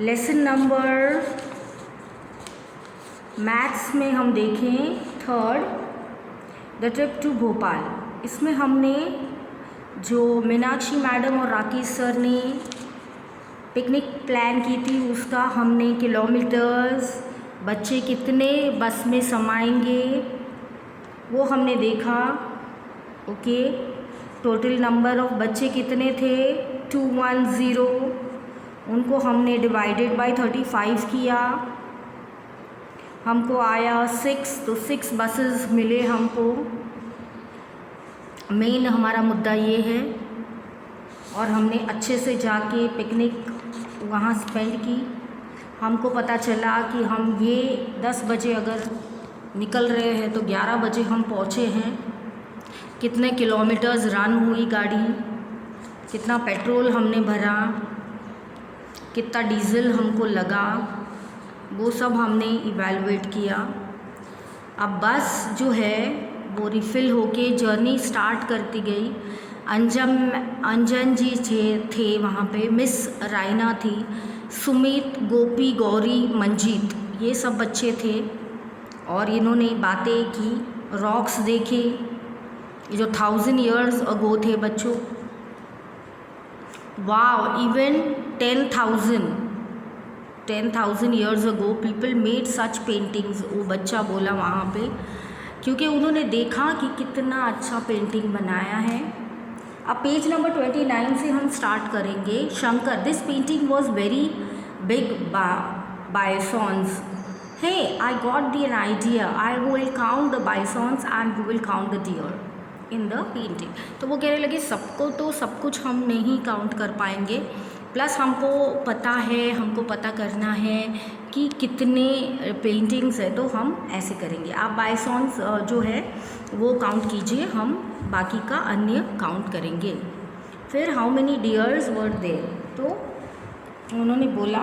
Lesson number maths में हम देखें third, the trip to Bhopal. इसमें हमने जो मीनाक्षी मैडम और राकेश सर ने पिकनिक प्लान की थी उसका हमने किलोमीटर्स, बच्चे कितने बस में समाएंगे वो हमने देखा। ओके, टोटल नंबर ऑफ बच्चे कितने थे 210, उनको हमने डिवाइडेड बाय 35 किया, हमको आया 6, तो 6 बसेस मिले हमको। मेन हमारा मुद्दा ये है, और हमने अच्छे से जाके पिकनिक वहाँ स्पेंड की। हमको पता चला कि हम ये 10 बजे अगर निकल रहे हैं तो 11 बजे हम पहुँचे हैं। कितने किलोमीटर्स रन हुई गाड़ी, कितना पेट्रोल हमने भरा, कितना डीज़ल हमको लगा, वो सब हमने इवैल्यूएट किया। अब बस जो है वो रिफ़िल होके जर्नी स्टार्ट करती गई। अंजन जी थे वहाँ पे, मिस रायना थी, सुमित, गोपी, गौरी, मंजीत, ये सब बच्चे थे। और इन्होंने बातें की, रॉक्स देखे, ये जो 1000 years अगो थे बच्चों। वाव, इवन 10,000 years अगो पीपल मेड सच पेंटिंग्स, वो बच्चा बोला वहाँ पे, क्योंकि उन्होंने देखा कि कितना अच्छा पेंटिंग बनाया है। अब पेज नंबर 29 से हम स्टार्ट करेंगे। Shankar, this painting was very big bisons. Hey, I got the idea, I will count the bisons and we will count the deer in the painting. तो वो कहने लगे सबको तो सब कुछ हम नहीं काउंट कर पाएंगे, प्लस हमको पता करना है कि कितने पेंटिंग्स है, तो हम ऐसे करेंगे। आप बाइसॉन्स जो है वो काउंट कीजिए, हम बाकी का अन्य काउंट करेंगे। फिर how many deers were there, तो उन्होंने बोला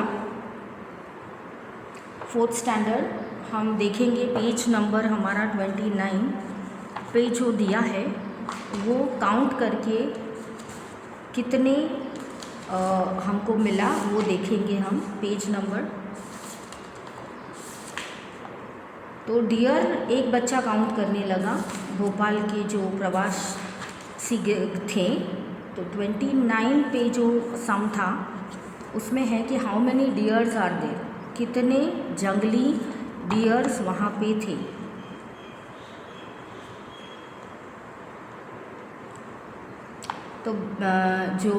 4th स्टैंडर्ड। हम देखेंगे पेज नंबर हमारा 29 पे जो दिया है वो काउंट करके कितने हमको मिला वो देखेंगे हम। पेज नंबर, तो डियर एक बच्चा काउंट करने लगा, भोपाल के जो प्रवासी थे। तो 29 पे जो सम था उसमें है कि how many deers are there, कितने जंगली डियर्स वहाँ पे थे। तो जो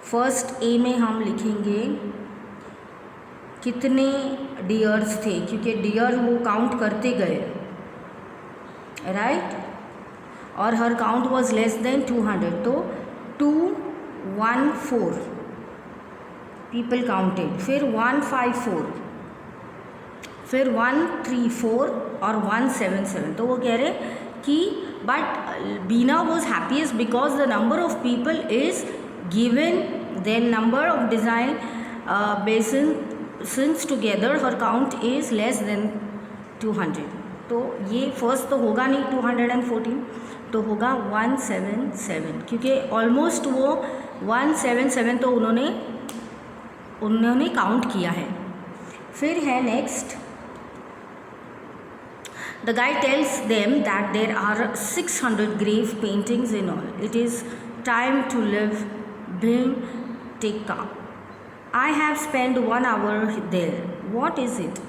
फर्स्ट ए में हम लिखेंगे कितने डियर्स थे, क्योंकि डियर वो काउंट करते गए, राइट, और हर काउंट वाज लेस देन 200, तो 214 पीपल काउंटेड। फिर 154, फिर 134 और 177। तो वो कह रहे कि but Bina was happiest because the number of people is given, then number of design bison since together her count is less than 200। तो ये फर्स्ट तो होगा नहीं 214, तो होगा 177, क्योंकि ऑलमोस्ट वो 177 तो उन्होंने काउंट किया है। फिर है next, the guide tells them that there are 600 grave paintings in all. It is time to live, Bhimtika. I have spent 1 hour there. What is it?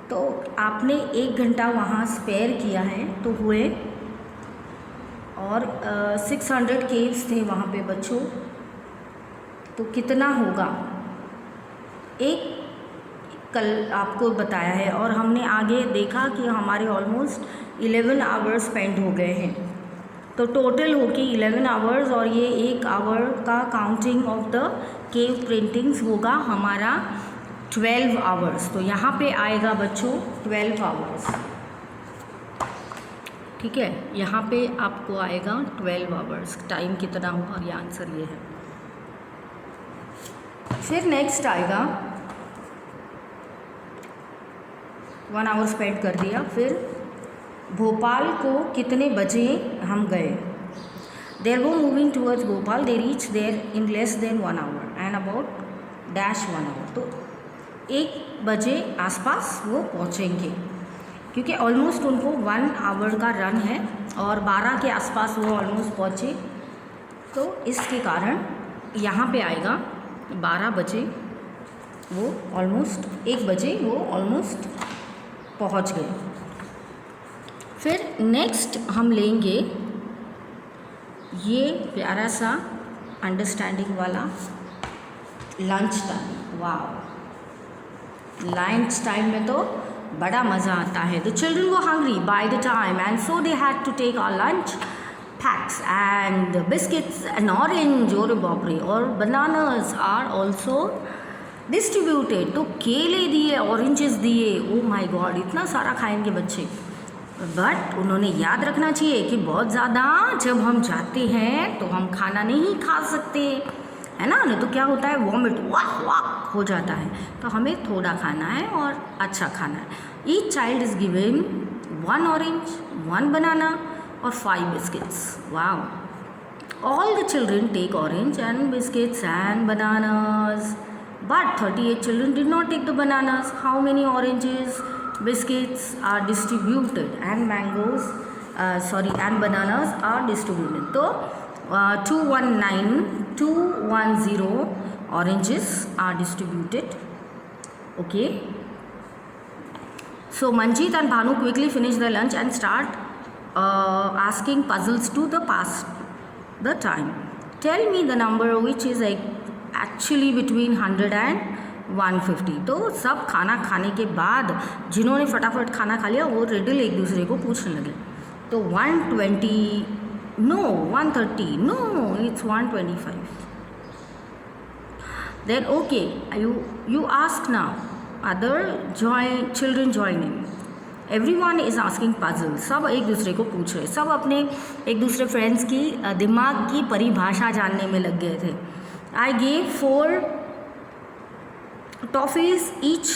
तो आपने 1 घंटा वहाँ स्पेयर किया है, तो हुए, और 600 केव्स थे वहाँ पे बच्चों, तो कितना होगा एक कल आपको बताया है। और हमने आगे देखा कि हमारे ऑलमोस्ट 11 आवर्स स्पेंड हो गए हैं, तो टोटल होके 11 आवर्स, और ये 1 आवर का counting of the cave printings होगा हमारा 12 आवर्स। तो यहाँ पे आएगा बच्चों 12 आवर्स, ठीक है, यहाँ पे आपको आएगा 12 आवर्स। टाइम कितना होगा, ये आंसर ये है। फिर नेक्स्ट आएगा 1 आवर स्पेंड कर दिया। फिर भोपाल को कितने बजे हम गए? They were moving towards Bhopal. They reached there in less than 1 hour and about dash 1 hour. तो 1 बजे आसपास वो पहुँचेंगे, क्योंकि ऑलमोस्ट उनको 1 आवर का रन है और 12 के आसपास वो ऑलमोस्ट पहुँचे, तो इसके कारण यहाँ पे आएगा 12 बजे वो ऑलमोस्ट 1 बजे वो ऑलमोस्ट पहुँच गए। फिर नेक्स्ट हम लेंगे ये प्यारा सा अंडरस्टैंडिंग वाला लंच टाइम। वाह, लंच टाइम में तो बड़ा मज़ा आता है। The children were hungry by the time and so they had to take our lunch packs and biscuits and orange, और बाप रे, और बनानास आर ऑल्सो डिस्ट्रीब्यूटेड। तो केले दिए, ऑरेंजेस दिए, ओ माय गॉड, इतना सारा खाएंगे बच्चे। बट उन्होंने याद रखना चाहिए कि बहुत ज़्यादा जब हम जाते हैं तो हम खाना नहीं खा सकते, है ना, नहीं तो क्या होता है, वॉमिट वाक वाक हो जाता है। तो हमें थोड़ा खाना है और अच्छा खाना है। Each child is given 1 orange, 1 banana और 5 biscuits. Wow, all the children take orange and biscuits and bananas, but 38 children did not take the bananas. How many oranges, biscuits are distributed and mangoes and bananas are distributed? So 210 oranges are distributed. Okay, so Manjeet and Bhanu quickly finish their lunch and start asking puzzles to the pass the time. Tell me the number which is actually between 100 and 150। तो सब खाना खाने के बाद जिन्होंने फटाफट खाना खा लिया वो रिडल एक दूसरे को पूछने लगे। तो 120, no 130, no it's 125। Then okay, you ask now, other children join in, everyone is asking puzzle. सब एक दूसरे को पूछ रहे, सब अपने एक दूसरे फ्रेंड्स की दिमाग की परिभाषा जानने में लग गए थे। I gave 4 toffees each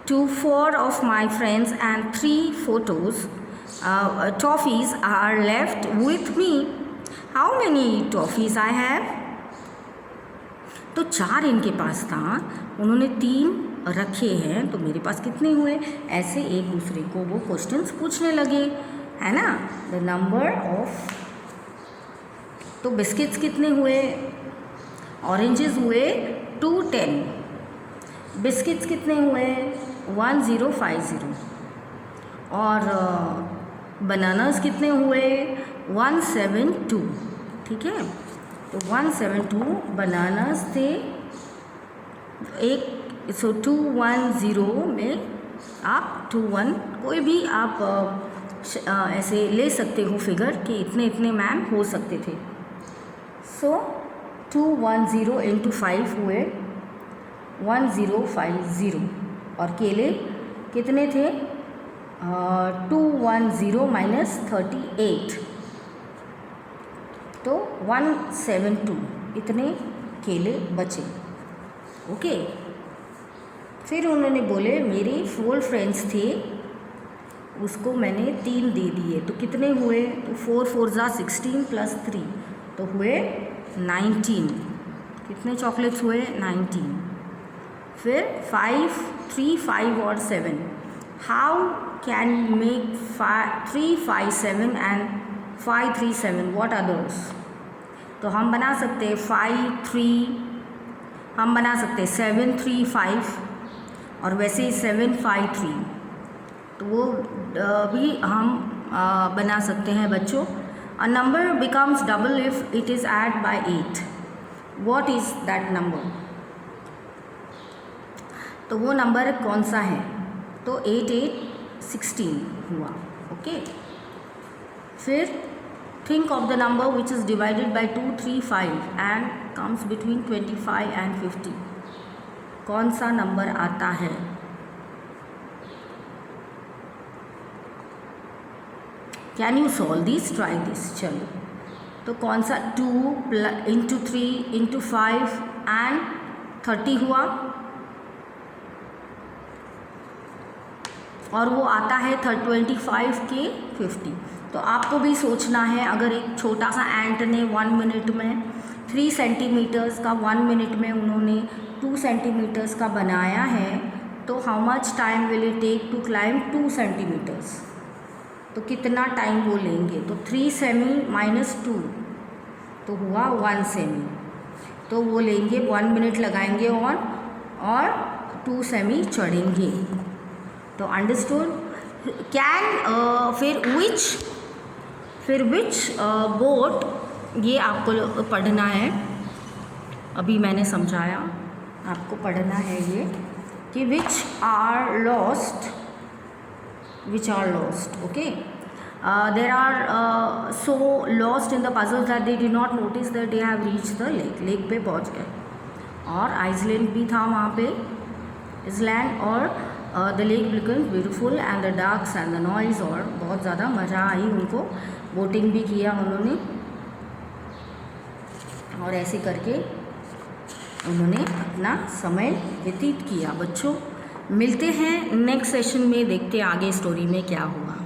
to 4 of my friends and 3 photos. Toffees are left with me. How many toffees I have? तो 4 इनके पास था, उन्होंने 3 रखे हैं, तो मेरे पास कितने हुए? ऐसे एक दूसरे को वो क्वेश्चंस पूछने लगे, है ना। द नंबर ऑफ, तो बिस्किट्स कितने हुए? ऑरेंजेस हुए 210, बिस्किट्स कितने हुए? 1050, और बनानास कितने हुए? 172। ठीक है, तो 172 बनानास थे। एक 210 में आप 21 कोई भी आप ऐसे ले सकते हो फिगर कि इतने इतने मैम हो सकते थे। सो 210 इंटू 5 हुए 1050, और केले कितने थे? 210 माइनस 38, तो 172, इतने केले बचे। ओके, फिर उन्होंने बोले मेरे 4 फ्रेंड्स थे, उसको मैंने 3 दे दिए, तो कितने हुए? तो 4 4 जा 16 प्लस 3, तो हुए 19। कितने चॉकलेट्स हुए? 19। फिर 5, 3, 5 और 7। How can make 3, 5, 7 and 5, 3, 7? What others? तो हम बना सकते हैं 5, 3, हम बना सकते हैं 7, 3, 5, और वैसे ही 7, 5, 3, तो वो भी हम बना सकते हैं बच्चों। A number becomes double if it is added by 8. What is that number? तो वो नंबर कौन सा है? तो 8, 8, 16 हुआ। ओके, फिर think of the number which is divided by 2, 3, 5 and comes between 25 and 50. कौन सा नंबर आता है? Can you solve this? Try this. चलो, तो कौन सा 2 इंटू 3 इंटू 5 एंड 30 हुआ। और वो आता है 25 के 50। तो आपको भी सोचना है, अगर एक छोटा सा एंट ने 1 मिनट में 3 सेंटीमीटर्स का, 1 मिनट में उन्होंने 2 सेंटीमीटर्स का बनाया है, तो how much time will it take to climb 2 centimetres, तो कितना टाइम वो लेंगे। तो 3 सेमी माइनस 2 तो हुआ 1 सेमी, तो वो लेंगे 1 मिनट लगाएंगे और 2 सेमी चढ़ेंगे। तो अंडरस्टूड। कैन फिर विच बोट, ये आपको पढ़ना है, अभी मैंने समझाया, आपको पढ़ना है ये कि which are lost, okay. There are so lost in the puzzles that they did not notice that they have reached the lake. Lake पे पहुँच गए। और आइसलैंड भी था वहाँ पे, इसलैंड, और the lake become beautiful and the darks and the noise, और बहुत ज़्यादा मज़ा आई उनको, बोटिंग भी किया उन्होंने, और ऐसे करके उन्होंने अपना समय व्यतीत किया। बच्चों मिलते हैं नेक्स्ट सेशन में, देखते हैं आगे स्टोरी में क्या हुआ।